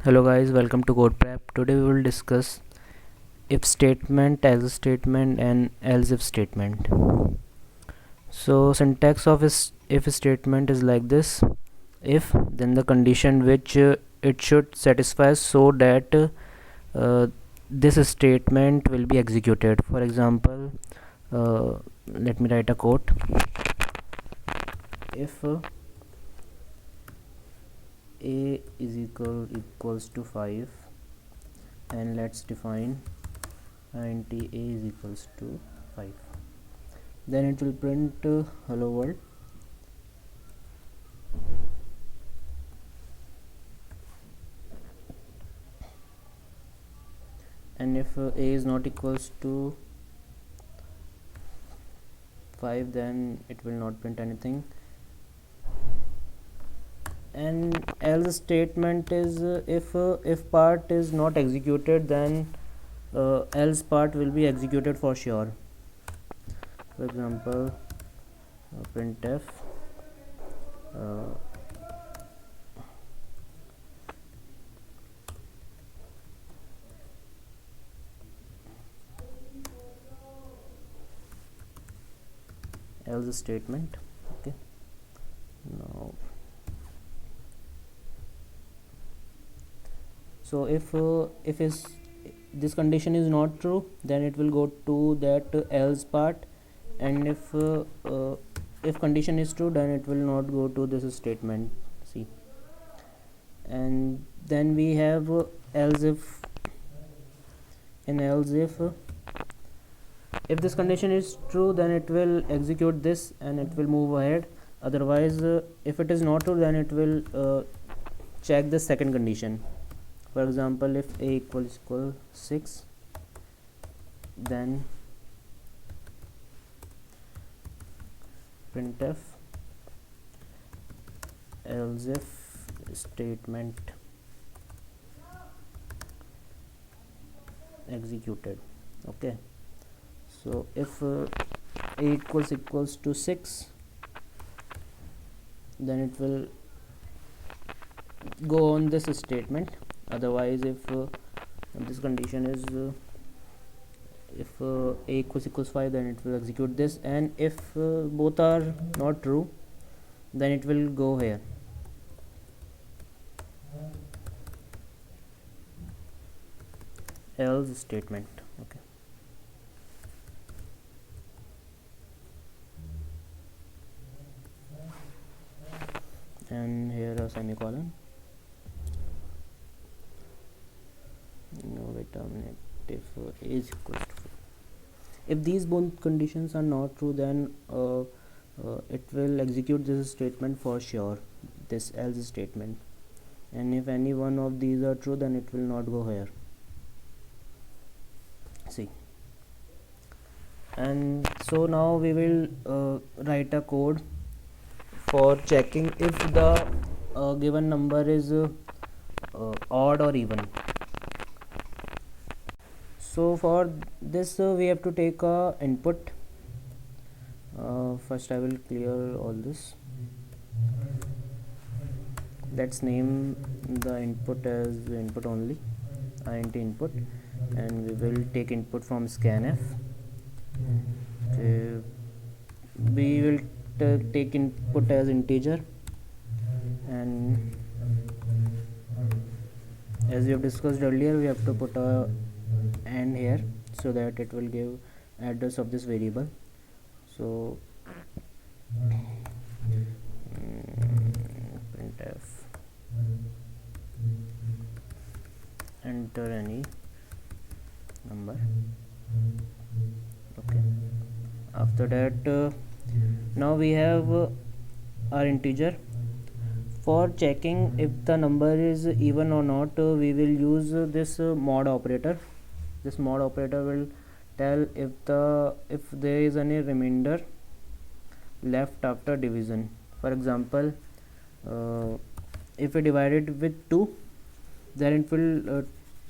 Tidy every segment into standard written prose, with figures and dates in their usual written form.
Hello guys, welcome to CodePrep. Today we will discuss if statement, else statement and else if statement. So syntax of if statement is like this: if, then the condition which it should satisfy so that this statement will be executed. For example, let me write a quote. If a is equals to 5, and let's define int a is equals to 5, then it will print hello world. And if a is not equals to 5, then it will not print anything. And else statement is if part is not executed, then else part will be executed for sure. For example, printf else statement. Okay, now so if this condition is not true, then it will go to that else part, and if condition is true, then it will not go to this statement. See, and then we have else if. In else if this condition is true, then it will execute this and it will move ahead. Otherwise, if it is not true, then it will check the second condition. For example, if a equals 6, then printf else if statement executed. Okay, so if a equals to 6, then it will go on this statement. Otherwise, if this condition is if a equals 5, then it will execute this, and if both are not true, then it will go here. Else statement. Okay, and here a semicolon. No, wait a minute. If a is equals to 4, if these both conditions are not true, then it will execute this statement for sure, this else statement, and if any one of these are true, then it will not go here. See, and so now we will write a code for checking if the given number is odd or even. So for this we have to take a input. First I will clear all this. Let's name the input as input only, int input, and we will take input from scanf. Okay, we will take input as integer, and as we have discussed earlier, we have to put a and here so that it will give address of this variable. So printf enter any number. Okay, after that now we have our integer. For checking if the number is even or not, we will use this mod operator. This mod operator will tell if there is any remainder left after division. For example, if we divide it with 2, then it will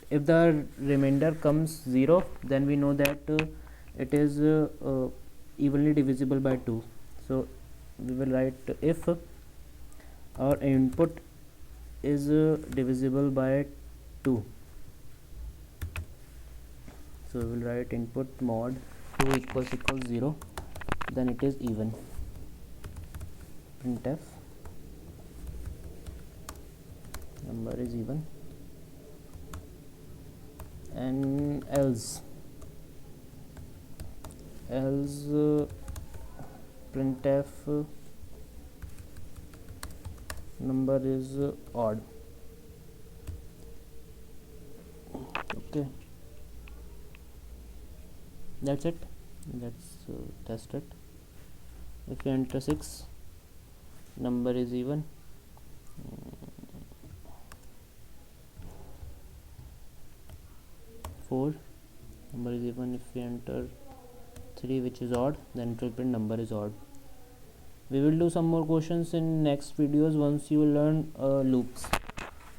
if the remainder comes 0, then we know that it is evenly divisible by 2. So we will write if our input is divisible by 2. So we will write input mod 2 equals 0, then it is even. Printf number is even, and else printf number is odd. Okay, that's it. Let's test it. If you enter 6, number is even. 4, number is even. If we enter 3, which is odd, then it will print number is odd. We will do some more questions in next videos once you learn loops.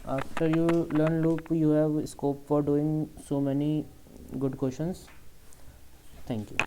After you learn loop, you have scope for doing so many good questions. Thank you.